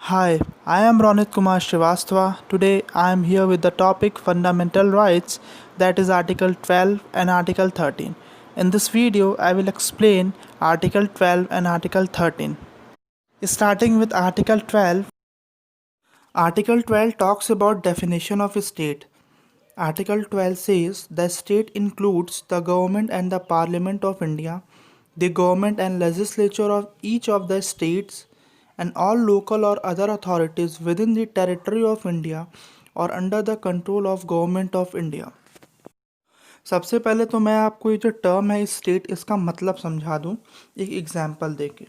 Hi, I am Ronit Kumar Srivastava. Today I am here with the topic Fundamental Rights, that is Article 12 and Article 13. In this video, I will explain Article 12 and Article 13. Starting with Article 12, Article 12 talks about definition of state. Article 12 says the state includes the government and the Parliament of India, the government and legislature of each of the states, and all local or other authorities within the territory of India or under the control of government of India. सबसे पहले तो मैं आपको ये जो term है state इसका मतलब समझा दूं एक एग्जांपल देके।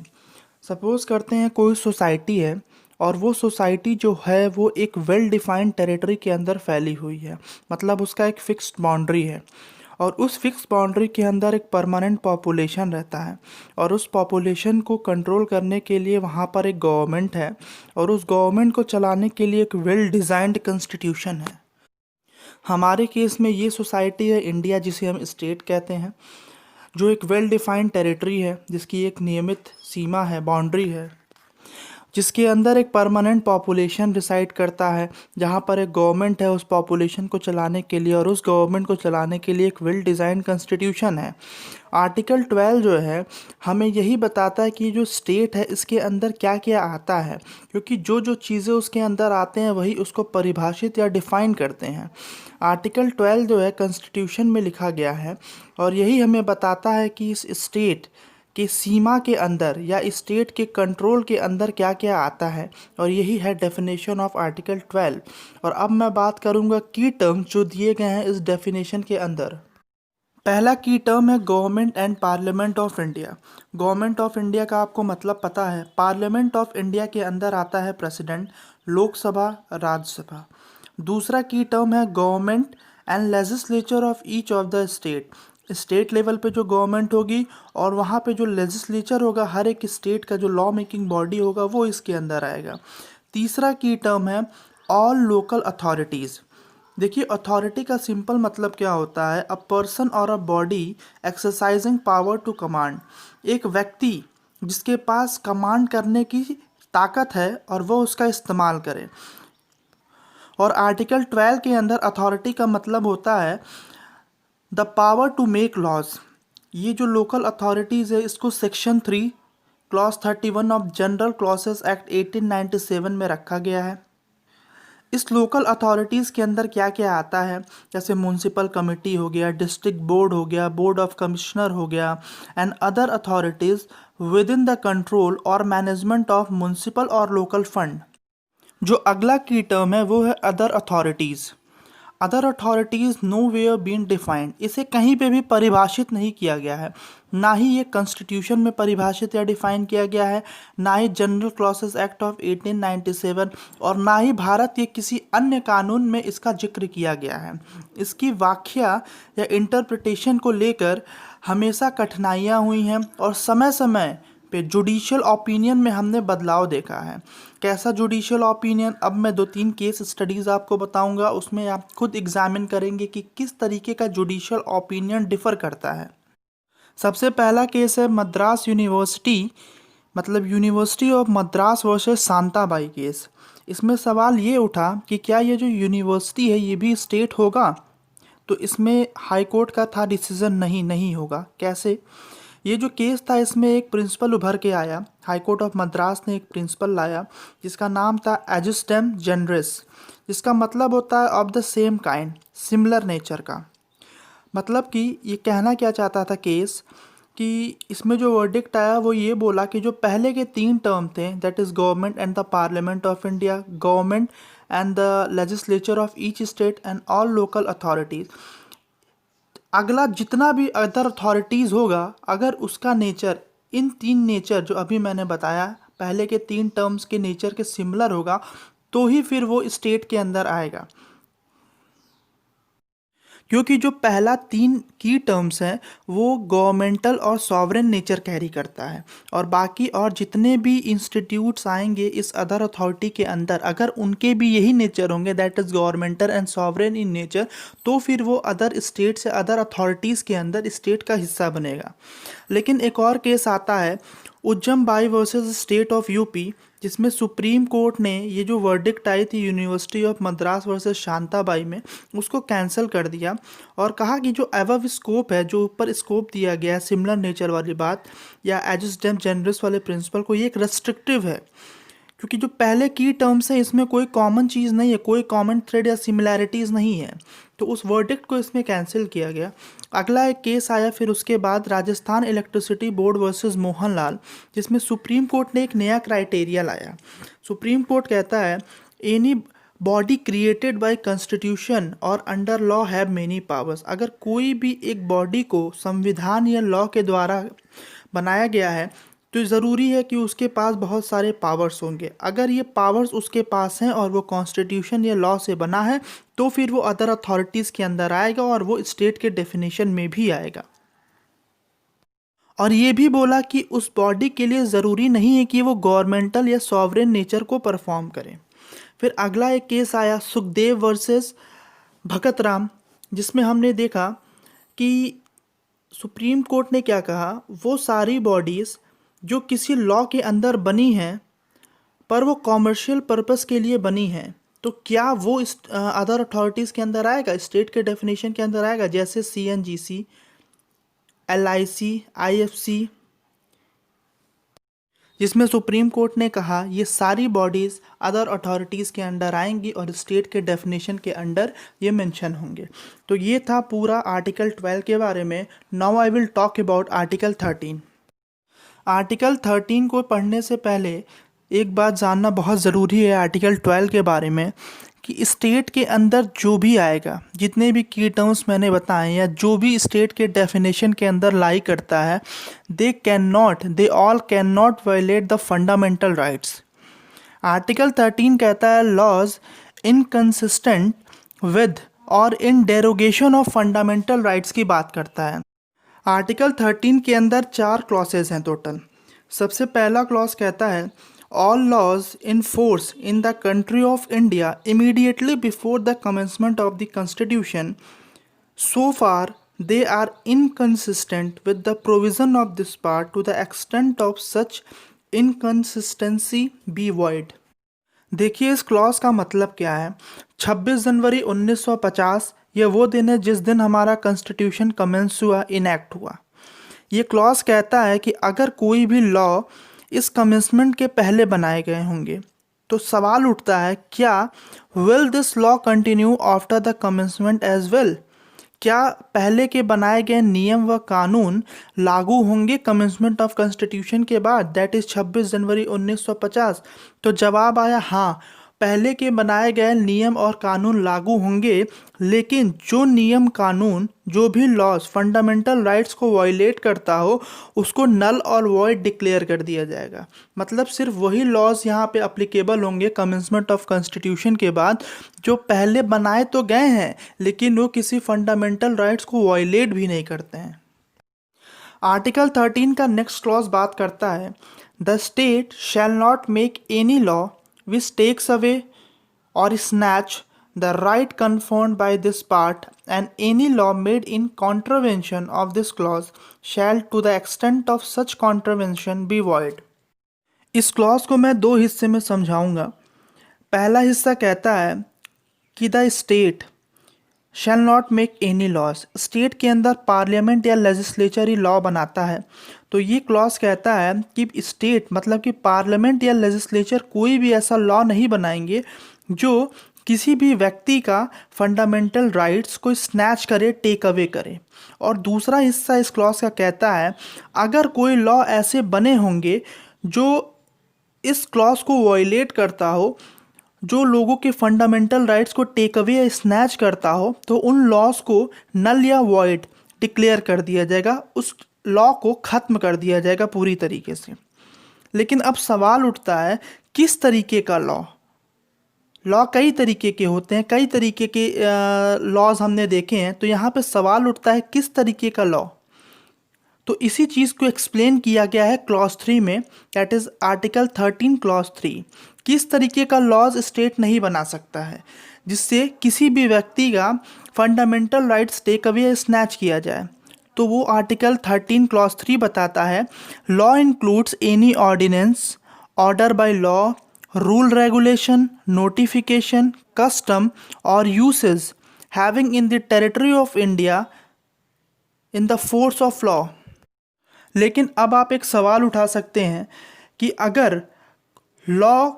सपोज करते हैं कोई सोसाइटी है और वो सोसाइटी जो है वो एक वेल डिफाइंड टेरिटरी के अंदर फैली हुई है, मतलब उसका एक फिक्स्ड बाउंड्री है और उस फिक्स बाउंड्री के अंदर एक परमानेंट पॉपुलेशन रहता है और उस पॉपुलेशन को कंट्रोल करने के लिए वहाँ पर एक गवर्नमेंट है और उस गवर्नमेंट को चलाने के लिए एक वेल डिज़ाइंड कॉन्स्टिट्यूशन है। हमारे केस में ये सोसाइटी है इंडिया, जिसे हम स्टेट कहते हैं, जो एक वेल डिफाइंड टेरिटरी है जिसकी एक नियमित सीमा है, बाउंड्री है, जिसके अंदर एक परमानेंट पॉपुलेशन रिसाइड करता है, जहाँ पर एक गवर्नमेंट है उस पॉपुलेशन को चलाने के लिए और उस गवर्नमेंट को चलाने के लिए एक वेल डिज़ाइन कॉन्स्टिट्यूशन है। आर्टिकल 12 जो है हमें यही बताता है कि जो स्टेट है इसके अंदर क्या क्या आता है, क्योंकि जो जो चीज़ें उसके अंदर आते हैं वही उसको परिभाषित या डिफ़ाइन करते हैं। आर्टिकल 12 जो है कॉन्स्टिट्यूशन में लिखा गया है और यही हमें बताता है कि इस स्टेट के सीमा के अंदर या स्टेट के कंट्रोल के अंदर क्या क्या आता है, और यही है डेफिनेशन ऑफ आर्टिकल 12। और अब मैं बात करूंगा की टर्म्स जो दिए गए हैं इस डेफिनेशन के अंदर। पहला की टर्म है government and parliament of India. Government of India का आपको मतलब पता है। पार्लियामेंट ऑफ इंडिया के अंदर आता है प्रेसिडेंट, लोकसभा, राज्यसभा। दूसरा की टर्म है government and legislature of each of the state. State level पे जो गवर्नमेंट होगी और वहाँ पे जो लेजिस्लेचर होगा, हर एक स्टेट का जो लॉ मेकिंग बॉडी होगा वो इसके अंदर आएगा। तीसरा की टर्म है ऑल लोकल अथॉरिटीज़। देखिए अथॉरिटी का सिंपल मतलब क्या होता है, अ पर्सन और a body exercising power to command. एक व्यक्ति जिसके पास कमांड करने की ताकत है और वो उसका इस्तेमाल करे। और आर्टिकल 12 के अंदर अथॉरिटी का मतलब होता है the power to make laws. ये जो लोकल अथॉरिटीज़ है इसको section 3 clause 31 of general clauses act 1897 में रखा गया है। इस लोकल अथॉरिटीज़ के अंदर क्या क्या आता है, जैसे म्यूनसिपल कमेटी हो गया, डिस्ट्रिक्ट बोर्ड हो गया, बोर्ड ऑफ कमिश्नर हो गया, and other authorities within the control और मैनेजमेंट ऑफ म्यूनसिपल और लोकल फंड। जो अगला की टर्म है वो है other authorities. Other authorities nowhere been defined. इसे कहीं पे भी परिभाषित नहीं किया गया है, ना ही ये कॉन्स्टिट्यूशन में परिभाषित या डिफाइन किया गया है, ना ही जनरल क्लॉसेस एक्ट ऑफ 1897 और ना ही भारत के किसी अन्य कानून में इसका जिक्र किया गया है। इसकी व्याख्या या इंटरप्रिटेशन को लेकर हमेशा कठिनाइयाँ हुई हैं और समय समय पे जुडिशियल ओपिनियन में हमने बदलाव देखा है। कैसा जुडिशियल ओपिनियन, अब मैं 2-3 केस स्टडीज़ आपको बताऊंगा, उसमें आप खुद एग्जामिन करेंगे कि किस तरीके का जुडिशियल ओपिनियन डिफ़र करता है। सबसे पहला केस है मद्रास यूनिवर्सिटी, मतलब university of Madras versus Shantabai case. इसमें सवाल ये उठा कि क्या ये जो यूनिवर्सिटी है ये भी स्टेट होगा, तो इसमें हाई कोर्ट का था डिसीजन नहीं, नहीं होगा। कैसे? ये जो केस था इसमें एक प्रिंसिपल उभर के आया, हाई कोर्ट ऑफ मद्रास ने एक प्रिंसिपल लाया जिसका नाम था एजिस्टेम जनरस, जिसका मतलब होता है of the same kind, similar nature का। मतलब कि ये कहना क्या चाहता था केस कि इसमें जो वर्डिक्ट आया वो ये बोला कि जो पहले के 3 टर्म थे, that is government and the parliament of India, government and the legislature of each state and all local authorities, अगला जितना भी अदर अथॉरिटीज़ होगा अगर उसका नेचर इन 3 नेचर जो अभी मैंने बताया पहले के 3 टर्म्स के नेचर के सिमिलर होगा तो ही फिर वो स्टेट के अंदर आएगा। क्योंकि जो पहला 3 की टर्म्स हैं वो गवर्नमेंटल और सॉवरेन नेचर कैरी करता है और बाकी और जितने भी इंस्टीट्यूट्स आएंगे इस अदर अथॉरिटी के अंदर अगर उनके भी यही नेचर होंगे, that is governmental and sovereign in nature, तो फिर वो अदर स्टेट से अदर अथॉरिटीज़ के अंदर स्टेट का हिस्सा बनेगा। लेकिन एक और केस आता है Ujjam Bai versus state of UP, जिसमें सुप्रीम कोर्ट ने ये जो वर्डिक्ट आई थी university of Madras versus Shantabai में, उसको कैंसिल कर दिया और कहा कि जो एवव स्कोप है, जो ऊपर स्कोप दिया गया है सिमिलर नेचर वाली बात या एजिस्डेम जनरस वाले प्रिंसिपल को, ये एक रेस्ट्रिक्टिव है, क्योंकि जो पहले की टर्म्स है इसमें कोई कॉमन चीज़ नहीं है, कोई कॉमन थ्रेड या सिमिलैरिटीज़ नहीं है, तो उस वर्डिक्ट को इसमें कैंसिल किया गया। अगला एक केस आया फिर उसके बाद, Rajasthan electricity board versus Mohanlal, जिसमें सुप्रीम कोर्ट ने एक नया क्राइटेरिया लाया। सुप्रीम कोर्ट कहता है any body created by constitution और under law have many powers. अगर कोई भी एक बॉडी को संविधान या लॉ के द्वारा बनाया गया है तो ज़रूरी है कि उसके पास बहुत सारे पावर्स होंगे। अगर ये पावर्स उसके पास हैं और वो कॉन्स्टिट्यूशन या लॉ से बना है तो फिर वो अदर अथॉरिटीज़ के अंदर आएगा और वो स्टेट के डेफिनेशन में भी आएगा। और ये भी बोला कि उस बॉडी के लिए ज़रूरी नहीं है कि वो गवर्नमेंटल या सॉवरेन नेचर को परफॉर्म करे। फिर अगला एक केस आया सुखदेव वर्सेस भगत राम, जिसमें हमने देखा कि सुप्रीम कोर्ट ने क्या कहा, वो सारी बॉडीज़ जो किसी लॉ के अंदर बनी हैं पर वो कॉमर्शियल पर्पस के लिए बनी हैं, तो क्या वो इस अदर अथॉरिटीज़ के अंदर आएगा, स्टेट के डेफिनेशन के अंदर आएगा, जैसे CNGC, LIC, IFC, जिसमें सुप्रीम कोर्ट ने कहा ये सारी बॉडीज़ अदर अथॉरिटीज़ के अंडर आएंगी और स्टेट के डेफिनेशन के अंडर ये मेंशन होंगे। तो ये था पूरा आर्टिकल 12 के बारे में। Now I will talk about article 13। Article 13 को पढ़ने से पहले एक बात जानना बहुत ज़रूरी है आर्टिकल 12 के बारे में, कि स्टेट के अंदर जो भी आएगा, जितने भी की टर्म्स मैंने बताए या जो भी स्टेट के डेफिनेशन के अंदर लाई करता है, they all can not violate the fundamental rights. Article 13 कहता है लॉज इनकंसिस्टेंट विद और इन डेरोगेशन ऑफ फंडामेंटल राइट्स की बात करता है। आर्टिकल 13 के अंदर 4 क्लॉसेज हैं टोटल। सबसे पहला क्लॉज कहता है all laws in force in the country of India immediately before the commencement of the constitution so far they are inconsistent with the provision of this part to the extent of such inconsistency be void. देखिए इस clause का मतलब क्या है। 26 जनवरी 1950 ये वो दिन है जिस दिन हमारा कॉन्स्टिट्यूशन कमेंस हुआ, इनैक्ट हुआ। ये क्लॉज कहता है कि अगर कोई भी लॉ इस कमेंसमेंट के पहले बनाए गए होंगे तो सवाल उठता है क्या will this law continue after the commencement as well, क्या पहले के बनाए गए नियम व कानून लागू होंगे कमेंसमेंट ऑफ कॉन्स्टिट्यूशन के बाद, दैट इज़ 26 जनवरी 1950। तो जवाब आया हाँ, पहले के बनाए गए नियम और कानून लागू होंगे, लेकिन जो नियम कानून, जो भी लॉज फंडामेंटल राइट्स को वायलेट करता हो उसको नल और वॉइड डिक्लेयर कर दिया जाएगा। मतलब सिर्फ वही लॉज यहाँ पे अप्लीकेबल होंगे कमेंसमेंट ऑफ कॉन्स्टिट्यूशन के बाद जो पहले बनाए तो गए हैं लेकिन वो किसी फंडामेंटल राइट्स को वायलेट भी नहीं करते हैं। आर्टिकल 13 का नेक्स्ट क्लॉज बात करता है the state shall not make any law which takes away or snatch the right conferred by this part, and any law made in contravention of this clause shall to the extent of such contravention be void। इस clause को मैं 2 हिस्से में समझाऊंगा। पहला हिस्सा कहता है कि the state shall not make any laws, state के अंदर पार्लियामेंट या लेजिस्लेचर ही लॉ बनाता है, तो ये क्लॉज कहता है कि स्टेट मतलब कि पार्लियामेंट या लेजिस्लेचर कोई भी ऐसा लॉ नहीं बनाएंगे जो किसी भी व्यक्ति का फंडामेंटल राइट्स को स्नैच करे, टेक अवे करे। और दूसरा हिस्सा इस क्लॉज का कहता है अगर कोई लॉ ऐसे बने होंगे जो इस क्लॉज को वायलेट करता हो, जो लोगों के फंडामेंटल राइट्स को टेक अवे या स्नैच करता हो, तो उन लॉज को नल या वॉइड डिक्लेयर कर दिया जाएगा, उस लॉ को ख़त्म कर दिया जाएगा पूरी तरीके से। लेकिन अब सवाल उठता है किस तरीके का लॉ। लॉ कई तरीके के होते हैं, कई तरीके के लॉज हमने देखे हैं, तो यहाँ पे सवाल उठता है किस तरीके का लॉ। तो इसी चीज़ को एक्सप्लेन किया गया है क्लॉज 3 में, दैट इज़ आर्टिकल 13 क्लॉज 3। किस तरीके का लॉज स्टेट नहीं बना सकता है जिससे किसी भी व्यक्ति का फंडामेंटल राइट्स टेक अवे या स्नैच किया जाए, तो वो आर्टिकल 13 क्लॉज 3 बताता है law includes any ordinance order by law, rule regulation, notification, custom or uses having in the territory of India in the force of law. लेकिन अब आप एक सवाल उठा सकते हैं कि अगर लॉ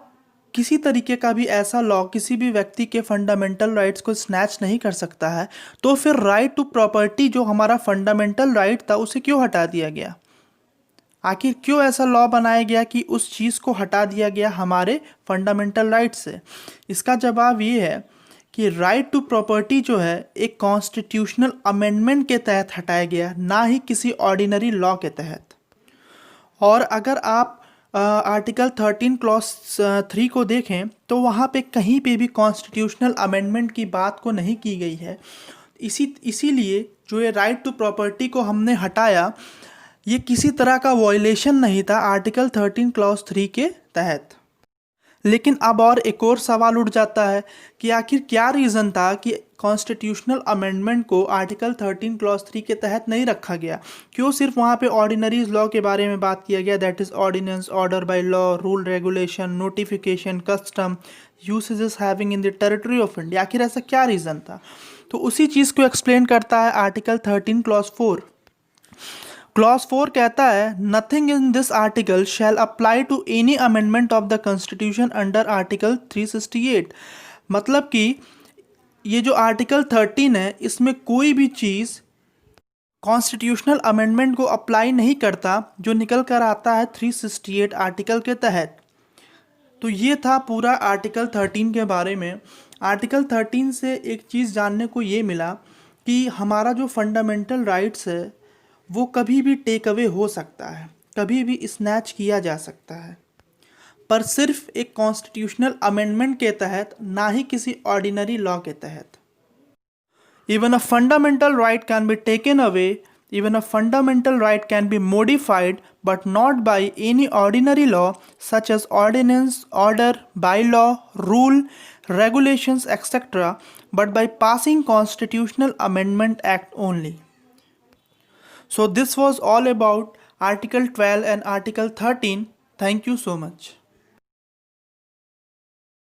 किसी तरीके का भी ऐसा लॉ किसी भी व्यक्ति के फंडामेंटल राइट्स को स्नैच नहीं कर सकता है, तो फिर राइट टू प्रॉपर्टी जो हमारा फंडामेंटल राइट था उसे क्यों हटा दिया गया? आखिर क्यों ऐसा लॉ बनाया गया कि उस चीज़ को हटा दिया गया हमारे फंडामेंटल राइट से? इसका जवाब ये है कि राइट टू प्रॉपर्टी जो है एक कॉन्स्टिट्यूशनल अमेंडमेंट के तहत हटाया गया, ना ही किसी ऑर्डिनरी लॉ के तहत। और अगर आप आर्टिकल 13 क्लॉज 3 को देखें तो वहाँ पे कहीं पे भी कॉन्स्टिट्यूशनल अमेंडमेंट की बात को नहीं की गई है। इसीलिए जो ये राइट टू प्रॉपर्टी को हमने हटाया, ये किसी तरह का वॉयलेशन नहीं था आर्टिकल 13 क्लॉज 3 के तहत। लेकिन अब और एक और सवाल उठ जाता है कि आखिर क्या रीज़न था कि कॉन्स्टिट्यूशनल अमेंडमेंट को आर्टिकल 13 क्लॉज 3 के तहत नहीं रखा गया? क्यों सिर्फ वहाँ पे ऑर्डिनरीज लॉ के बारे में बात किया गया, that is ordinance, order by law, rule regulation, notification, custom, usages having in the territory of India? आखिर ऐसा क्या रीज़न था? तो उसी चीज़ को एक्सप्लेन करता है आर्टिकल 13 क्लॉज 4। क्लॉज 4 कहता है nothing in this article shall apply to any amendment of the constitution under article 368। मतलब कि ये जो आर्टिकल 13 है इसमें कोई भी चीज़ कॉन्स्टिट्यूशनल अमेंडमेंट को अप्लाई नहीं करता जो निकल कर आता है 368 आर्टिकल के तहत। तो ये था पूरा आर्टिकल 13 के बारे में। आर्टिकल 13 से एक चीज़ जानने को ये मिला कि हमारा जो फंडामेंटल राइट्स है वो कभी भी टेक अवे हो सकता है, कभी भी स्नैच किया जा सकता है, पर सिर्फ एक कॉन्स्टिट्यूशनल अमेंडमेंट के तहत, ना ही किसी ऑर्डिनरी लॉ के तहत। Even a fundamental right can be taken away, even a fundamental right can be modified but not by any ordinary law such as ordinance, order, by law, rule, regulations etc., but by passing constitutional amendment act only. So this was all about article 12 and article 13. Thank you so much.